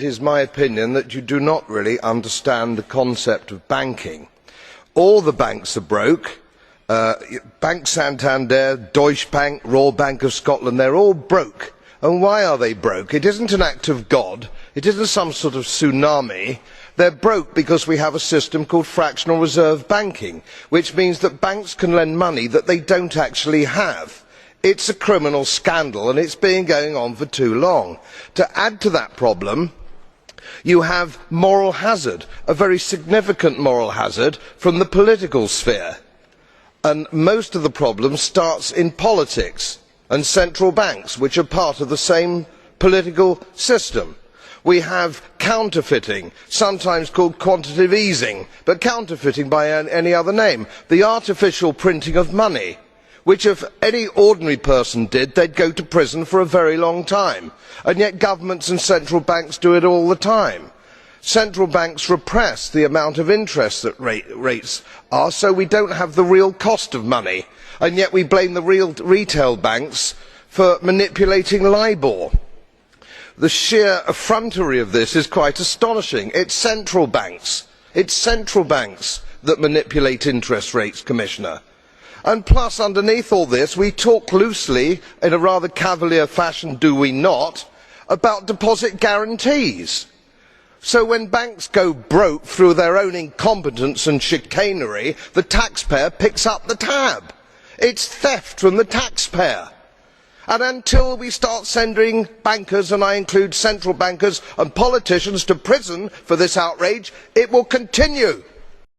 it is my opinion that you do not really understand the concept of banking. All the banks are broke. Bank Santander, Deutsche Bank, Royal Bank of Scotland, they are all broke. And why are they broke? It isn't an act of God. It isn't some sort of tsunami. They are broke because we have a system called fractional reserve banking, which means that banks can lend money that they don't actually have. It's a criminal scandal, and it's been going on for too long. To add to that problem, you have moral hazard, a very significant moral hazard from the political sphere. And most of the problem starts in politics and central banks, which are part of the same political system. We have counterfeiting, sometimes called quantitative easing, but counterfeiting by any other name. The artificial printing of money, which if any ordinary person did, they'd go to prison for a very long time. And yet governments and central banks do it all the time. Central banks repress the amount of interest that rates are, so we don't have the real cost of money. And yet we blame the real retail banks for manipulating LIBOR. The sheer effrontery of this is quite astonishing. It's central banks that manipulate interest rates, Commissioner. And plus, underneath all this, we talk loosely, in a rather cavalier fashion, do we not, about deposit guarantees. So when banks go broke through their own incompetence and chicanery, the taxpayer picks up the tab. It's theft from the taxpayer. And until we start sending bankers, and I include central bankers and politicians, to prison for this outrage, it will continue.